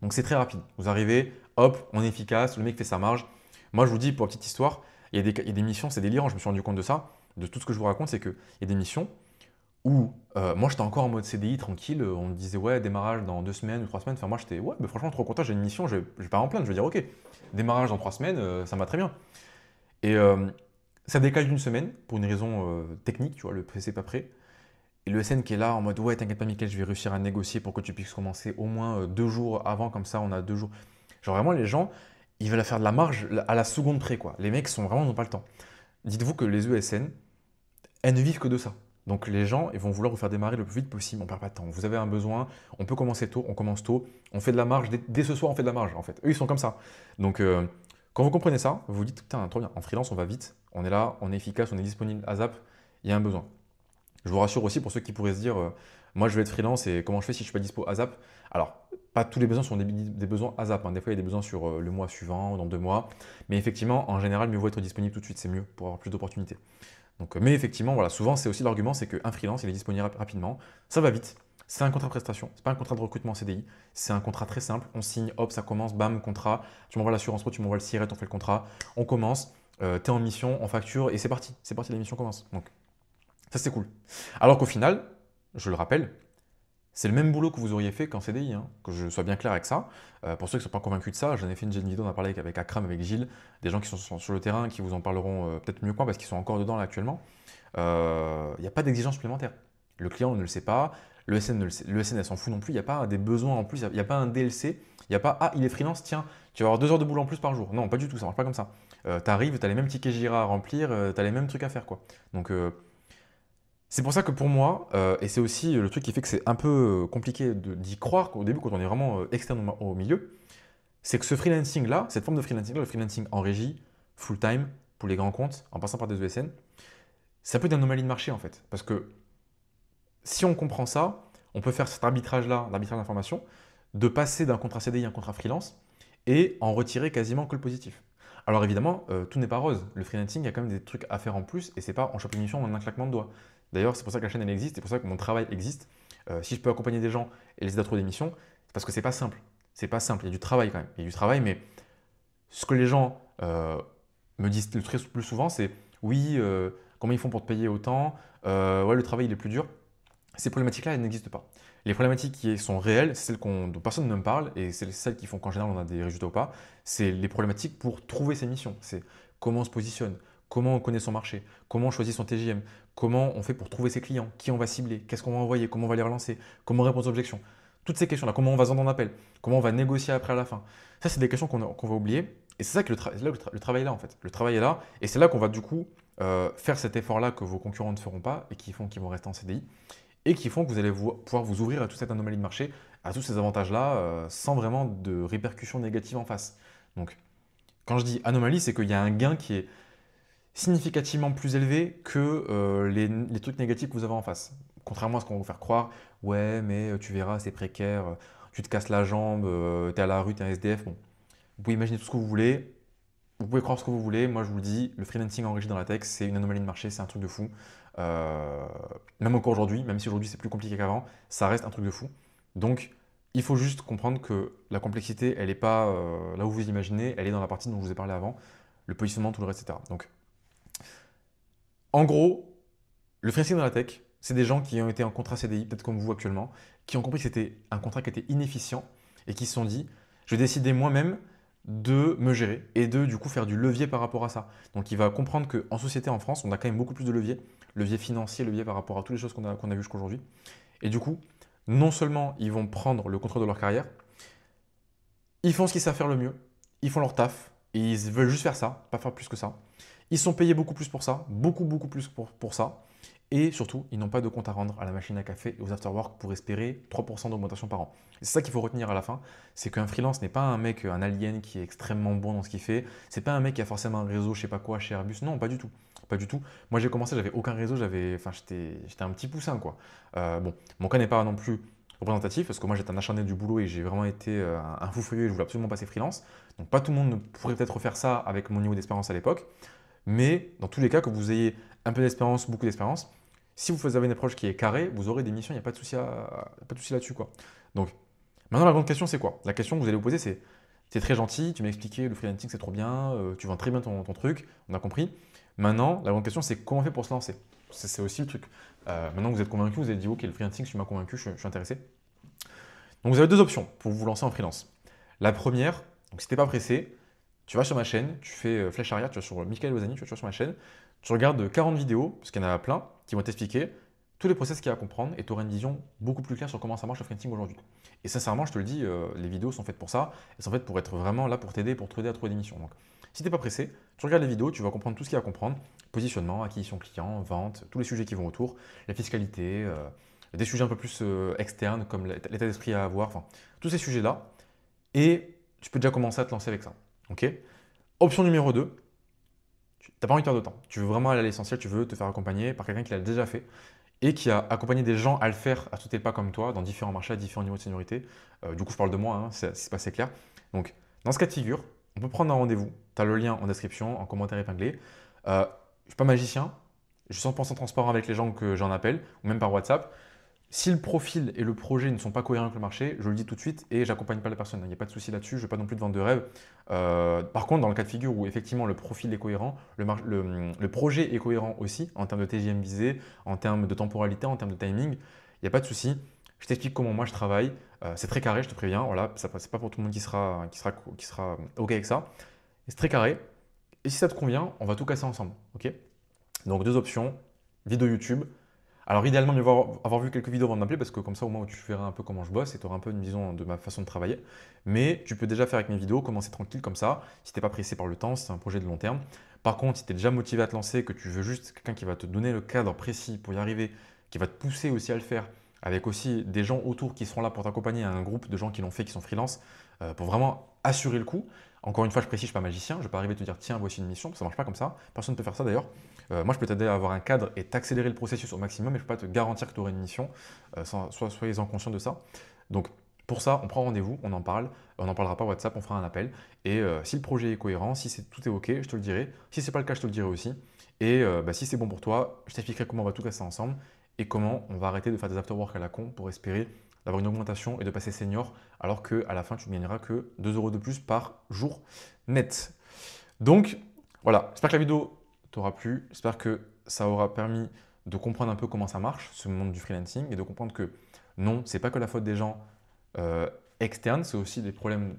Donc c'est très rapide. Vous arrivez, hop, on est efficace, le mec fait sa marge. Moi, je vous dis, pour la petite histoire, il y a des missions, c'est délirant, je me suis rendu compte de ça. De tout ce que je vous raconte, c'est qu'il y a des missions où moi, j'étais encore en mode CDI, tranquille. On me disait, ouais, démarrage dans 2 semaines ou 3 semaines. Enfin, moi, j'étais, ouais, mais franchement, trop content, j'ai une mission, je vais pas en plaindre. Je vais dire, ok, démarrage dans 3 semaines, ça me va très bien. Et ça décale d'une semaine pour une raison technique, tu vois, le PC pas prêt. Et le SN qui est là en mode, ouais, t'inquiète pas, Mickaël, je vais réussir à négocier pour que tu puisses commencer au moins 2 jours avant, comme ça, on a 2 jours. Genre, vraiment, les gens, ils veulent faire de la marge à la seconde près, quoi. Les mecs n'ont pas le temps. Dites-vous que les ESN, elles ne vivent que de ça. Donc les gens, ils vont vouloir vous faire démarrer le plus vite possible. On ne perd pas de temps. Vous avez un besoin, on peut commencer tôt, on commence tôt. On fait de la marge. Dès ce soir, on fait de la marge, en fait. Eux, ils sont comme ça. Donc quand vous comprenez ça, vous vous dites, putain, trop bien. En freelance, on va vite. On est là, on est efficace, on est disponible à ZAP. Il y a un besoin. Je vous rassure aussi pour ceux qui pourraient se dire, moi, je vais être freelance et comment je fais si je ne suis pas dispo à ZAP? Alors, pas tous les besoins sont des besoins à ZAP, hein. Des fois, il y a des besoins sur le mois suivant ou dans 2 mois. Mais effectivement, en général, mieux vaut être disponible tout de suite. C'est mieux pour avoir plus d'opportunités. Donc, mais effectivement, voilà, souvent, c'est aussi l'argument, c'est qu'un freelance, il est disponible rapidement, ça va vite. C'est un contrat de prestation, c'est pas un contrat de recrutement en CDI, c'est un contrat très simple. On signe, hop, ça commence, bam, contrat. Tu m'envoies l'assurance pro, tu m'envoies le SIRET, on fait le contrat, on commence, tu es en mission, on facture et c'est parti, la mission commence. Donc, ça c'est cool. Alors qu'au final, je le rappelle, c'est le même boulot que vous auriez fait qu'en CDI, hein, que je sois bien clair avec ça. Pour ceux qui ne sont pas convaincus de ça, j'en ai fait une vidéo, on a parlé avec Akram, avec Gilles, des gens qui sont sur le terrain, qui vous en parleront peut-être mieux que moi parce qu'ils sont encore dedans là actuellement. Il n'y a pas d'exigence supplémentaire. Le client ne le sait pas, le SN, le SN elle s'en fout non plus, il n'y a pas des besoins en plus, il n'y a pas un DLC, il n'y a pas, ah, il est freelance, tiens, tu vas avoir 2 heures de boulot en plus par jour. Non, pas du tout, ça ne marche pas comme ça. Tu arrives, tu as les mêmes tickets Jira à remplir, tu as les mêmes trucs à faire, quoi. Donc, c'est pour ça que pour moi, et c'est aussi le truc qui fait que c'est un peu compliqué d'y croire au début quand on est vraiment externe au milieu, c'est que ce freelancing-là, cette forme de freelancing-là, le freelancing en régie, full-time, pour les grands comptes, en passant par des ESN, ça peut être une anomalie de marché en fait. Parce que si on comprend ça, on peut faire cet arbitrage-là, l'arbitrage d'information, de passer d'un contrat CDI à un contrat freelance et en retirer quasiment que le positif. Alors évidemment, tout n'est pas rose. Le freelancing, il y a quand même des trucs à faire en plus et c'est pas on chope une mission en un claquement de doigts. D'ailleurs, c'est pour ça que la chaîne elle existe, c'est pour ça que mon travail existe. Si je peux accompagner des gens et les aider à trouver des missions, c'est parce que c'est pas simple. C'est pas simple, il y a du travail quand même. Il y a du travail, mais ce que les gens me disent le plus souvent, c'est oui, comment ils font pour te payer autant? Ouais, le travail il est plus dur. Ces problématiques-là, elles n'existent pas. Les problématiques qui sont réelles, c'est celles dont personne ne me parle et c'est celles qui font qu'en général on a des résultats ou pas. C'est les problématiques pour trouver ses missions. C'est comment on se positionne, comment on connaît son marché, comment on choisit son TJM, comment on fait pour trouver ses clients, qui on va cibler, qu'est-ce qu'on va envoyer, comment on va les relancer, comment répondre aux objections. Toutes ces questions-là, comment on va se vendre en appel, comment on va négocier après à la fin. Ça, c'est des questions qu'on va oublier. Et c'est ça que le travail est là en fait. Le travail est là et c'est là qu'on va du coup faire cet effort-là que vos concurrents ne feront pas et qui font qu'ils vont rester en CDI et qui font que vous allez pouvoir vous ouvrir à toute cette anomalie de marché à tous ces avantages-là sans vraiment de répercussions négatives en face. Donc, quand je dis anomalie, c'est qu'il y a un gain qui est significativement plus élevé que les trucs négatifs que vous avez en face. Contrairement à ce qu'on va vous faire croire, ouais, mais tu verras, c'est précaire, tu te casses la jambe, tu es à la rue, tu es un SDF. Bon, vous pouvez imaginer tout ce que vous voulez, vous pouvez croire ce que vous voulez. Moi, je vous le dis, le freelancing enrichi dans la tech, c'est une anomalie de marché, c'est un truc de fou. Euh, Même encore aujourd'hui, même si aujourd'hui c'est plus compliqué qu'avant, ça reste un truc de fou. Donc, il faut juste comprendre que la complexité, elle n'est pas là où vous imaginez, elle est dans la partie dont je vous ai parlé avant, le positionnement, tout le reste, etc. Donc, en gros, le freelancing dans la tech, c'est des gens qui ont été en contrat CDI, peut-être comme vous actuellement, qui ont compris que c'était un contrat qui était inefficient et qui se sont dit, je vais décider moi-même de me gérer et de du coup faire du levier par rapport à ça. Donc il va comprendre qu'en société en France, on a quand même beaucoup plus de leviers, levier financier, levier par rapport à toutes les choses qu'on a vues jusqu'aujourd'hui. Et du coup, non seulement ils vont prendre le contrôle de leur carrière, ils font ce qu'ils savent faire le mieux, ils font leur taf et ils veulent juste faire ça, pas faire plus que ça. Ils sont payés beaucoup plus pour ça, beaucoup plus pour ça. Et surtout, ils n'ont pas de compte à rendre à la machine à café et aux afterwork pour espérer 3% d'augmentation par an. C'est ça qu'il faut retenir à la fin, c'est qu'un freelance n'est pas un mec, un alien qui est extrêmement bon dans ce qu'il fait. C'est pas un mec qui a forcément un réseau, je sais pas quoi, chez Airbus. Non, pas du tout. Pas du tout. Moi, j'ai commencé, j'avais aucun réseau, j'étais un petit poussin, quoi. Bon, mon cas n'est pas non plus représentatif parce que moi, j'étais un acharné du boulot et j'ai vraiment été un fou furieux et je voulais absolument passer freelance. Donc, pas tout le monde ne pourrait peut-être faire ça avec mon niveau d'expérience à l'époque. Mais dans tous les cas, que vous ayez un peu d'expérience, beaucoup d'expérience, si vous avez une approche qui est carrée, vous aurez des missions, il n'y a pas de souci, pas de souci là-dessus, quoi. Donc, maintenant, la grande question, c'est quoi? La question que vous allez vous poser, c'est très gentil, tu m'as expliqué, le freelancing, c'est trop bien, tu vends très bien ton truc, on a compris. Maintenant, la grande question, c'est comment on fait pour se lancer? C'est aussi le truc. Maintenant que vous êtes convaincu, vous avez dit, ok, le freelancing, tu m'as convaincu, je suis intéressé. Donc, vous avez deux options pour vous lancer en freelance. La première, donc si tu n'es pas pressé, tu vas sur ma chaîne, tu fais Flèche Arrière, tu vas sur Michael Ozani, tu vas sur ma chaîne, tu regardes 40 vidéos, parce qu'il y en a plein, qui vont t'expliquer tous les process qu'il y a à comprendre et tu auras une vision beaucoup plus claire sur comment ça marche le freelancing aujourd'hui. Et sincèrement, je te le dis, les vidéos sont faites pour ça, elles sont faites pour être vraiment là pour t'aider, pour t'aider à trouver des missions. Donc, si tu n'es pas pressé, tu regardes les vidéos, tu vas comprendre tout ce qu'il y a à comprendre, positionnement, acquisition client, vente, tous les sujets qui vont autour, la fiscalité, des sujets un peu plus externes comme l'état d'esprit à avoir, enfin, tous ces sujets-là. Et tu peux déjà commencer à te lancer avec ça. Ok. Option numéro 2, tu n'as pas envie de perdre de temps. Tu veux vraiment aller à l'essentiel, tu veux te faire accompagner par quelqu'un qui l'a déjà fait et qui a accompagné des gens à le faire à sauter le pas comme toi dans différents marchés, à différents niveaux de seniorité. Du coup, je parle de moi, hein, c'est pas assez clair. Donc, dans ce cas de figure, on peut prendre un rendez-vous. Tu as le lien en description, en commentaire épinglé. Je ne suis pas magicien, je suis 100% transparent avec les gens que j'en appelle, ou même par WhatsApp. Si le profil et le projet ne sont pas cohérents avec le marché, je le dis tout de suite et j'accompagne pas la personne. Il n'y a pas de souci là-dessus, je ne veux pas non plus de vente de rêve. Par contre, dans le cas de figure où effectivement le profil est cohérent, le projet est cohérent aussi en termes de TJM visé, en termes de temporalité, en termes de timing, il n'y a pas de souci. Je t'explique comment moi je travaille. C'est très carré, je te préviens. Voilà, ce n'est pas pour tout le monde qui sera OK avec ça. Et c'est très carré. Et si ça te convient, on va tout casser ensemble. OK. Donc deux options, vidéo YouTube. Alors idéalement, mieux avoir vu quelques vidéos avant de m'appeler parce que comme ça au moins tu verras un peu comment je bosse et tu auras un peu une vision de ma façon de travailler. Mais tu peux déjà faire avec mes vidéos, commencer tranquille comme ça, si tu n'es pas pressé par le temps, si c'est un projet de long terme. Par contre, si tu es déjà motivé à te lancer, que tu veux juste quelqu'un qui va te donner le cadre précis pour y arriver, qui va te pousser aussi à le faire, avec aussi des gens autour qui seront là pour t'accompagner, un groupe de gens qui l'ont fait, qui sont freelance, pour vraiment assurer le coup. Encore une fois, je précise, je ne suis pas magicien, je ne vais pas arriver à te dire tiens, voici une mission, ça ne marche pas comme ça, personne ne peut faire ça d'ailleurs. Moi, je peux t'aider à avoir un cadre et t'accélérer le processus au maximum, mais je ne peux pas te garantir que tu auras une mission. Soyez-en conscient de ça. Donc, pour ça, on prend rendez-vous, on en parle. On n'en parlera pas WhatsApp, on fera un appel. Et si le projet est cohérent, si tout est OK, je te le dirai. Si ce n'est pas le cas, je te le dirai aussi. Et si c'est bon pour toi, je t'expliquerai comment on va tout casser ensemble et comment on va arrêter de faire des afterwork à la con pour espérer d'avoir une augmentation et de passer senior, alors qu'à la fin, tu ne gagneras que 2 euros de plus par jour net. Donc, voilà, j'espère que la vidéo t'aura plu. J'espère que ça aura permis de comprendre un peu comment ça marche, ce monde du freelancing, et de comprendre que non, c'est pas que la faute des gens externes, c'est aussi des problèmes,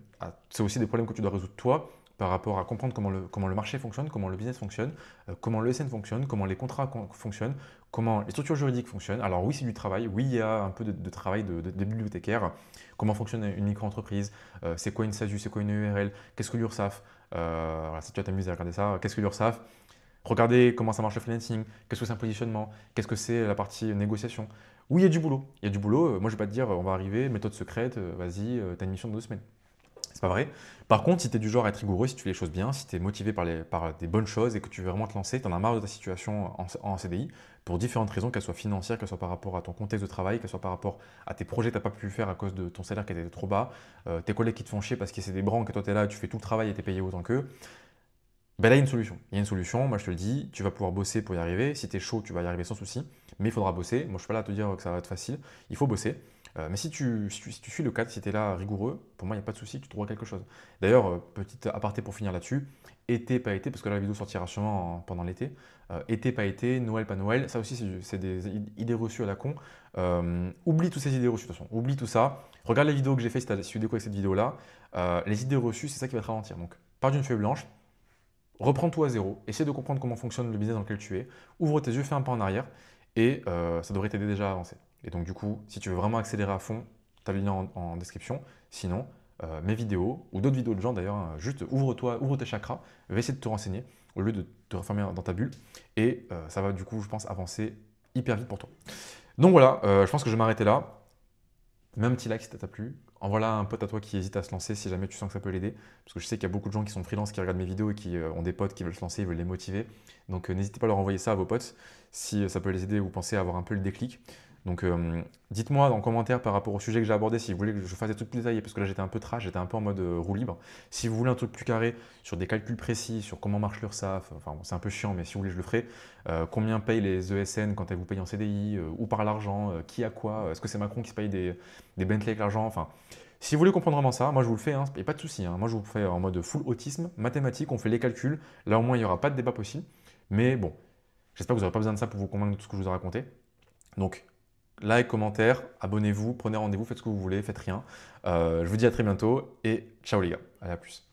que tu dois résoudre toi par rapport à comprendre comment le marché fonctionne, comment le business fonctionne, comment le SN fonctionne, comment les contrats fonctionnent, comment les structures juridiques fonctionnent. Alors oui, c'est du travail, oui, il y a un peu de travail de bibliothécaire, comment fonctionne une micro-entreprise, c'est quoi une SASU, c'est quoi une URL, qu'est-ce que l'URSSAF, voilà, si tu vas t'amuser à regarder ça, qu'est-ce que l'URSSAF, Regardez comment ça marche le freelancing, qu'est-ce que c'est un positionnement, qu'est-ce que c'est la partie négociation. Oui, il y a du boulot. Il y a du boulot. Moi, je ne vais pas te dire, on va arriver, méthode secrète, vas-y, tu as une mission de 2 semaines. C'est pas vrai. Par contre, si tu es du genre à être rigoureux, si tu fais les choses bien, si tu es motivé par des bonnes choses et que tu veux vraiment te lancer, tu en as marre de ta situation en CDI, pour différentes raisons, qu'elles soient financières, qu'elles soient par rapport à ton contexte de travail, qu'elles soient par rapport à tes projets que tu n'as pas pu faire à cause de ton salaire qui était trop bas, tes collègues qui te font chier parce que c'est des branques et toi tu es là, tu fais tout le travail et tu es payé autant qu'eux, ben là il y a une solution. Il y a une solution, moi je te le dis, tu vas pouvoir bosser pour y arriver. Si tu es chaud, tu vas y arriver sans souci, mais il faudra bosser. Moi je ne suis pas là à te dire que ça va être facile, il faut bosser. Mais si tu suis le cadre, si tu es là rigoureux, pour moi il n'y a pas de souci, tu trouveras quelque chose. D'ailleurs, petit aparté pour finir là-dessus, été, pas été, parce que là, la vidéo sortira sûrement pendant l'été. Été, pas été, Noël, pas Noël, ça aussi c'est des idées reçues à la con. Oublie toutes ces idées reçues de toute façon, oublie tout ça. Regarde les vidéos que j'ai fait si tu as suivi avec cette vidéo-là. Les idées reçues, c'est ça qui va te ralentir. Donc, pars d'une feuille blanche, reprends tout à zéro, essaie de comprendre comment fonctionne le business dans lequel tu es, ouvre tes yeux, fais un pas en arrière et ça devrait t'aider déjà à avancer. Et donc du coup, si tu veux vraiment accélérer à fond, tu as le lien en description. Sinon, mes vidéos ou d'autres vidéos de gens d'ailleurs, juste ouvre-toi, ouvre tes chakras, va essayer de te renseigner au lieu de te refermer dans ta bulle et ça va du coup, je pense, avancer hyper vite pour toi. Donc voilà, je pense que je vais m'arrêter là. Mets un petit like si ça t'a plu. Envoie-la à un pote à toi qui hésite à se lancer si jamais tu sens que ça peut l'aider. Parce que je sais qu'il y a beaucoup de gens qui sont freelance, qui regardent mes vidéos et qui ont des potes qui veulent se lancer, ils veulent les motiver. Donc n'hésitez pas à leur envoyer ça à vos potes si ça peut les aider ou vous pensez avoir un peu le déclic. Donc dites-moi en commentaire par rapport au sujet que j'ai abordé si vous voulez que je fasse des trucs plus détaillés parce que là j'étais un peu trash, j'étais un peu en mode roue libre. Si vous voulez un truc plus carré sur des calculs précis, sur comment marche l'URSSAF, enfin bon, c'est un peu chiant mais si vous voulez je le ferai. Combien payent les ESN quand elles vous payent en CDI, où part l'argent, qui a quoi, est-ce que c'est Macron qui se paye des Bentley avec l'argent, enfin si vous voulez comprendre vraiment ça, moi je vous le fais, il n'y a pas de souci. Moi je vous le fais en mode full autisme, mathématique, on fait les calculs. Là au moins il n'y aura pas de débat possible. Mais bon, j'espère que vous n'aurez pas besoin de ça pour vous convaincre de tout ce que je vous ai raconté. Donc, like, commentaire, abonnez-vous, prenez rendez-vous, faites ce que vous voulez, faites rien. Je vous dis à très bientôt et ciao les gars, allez à plus.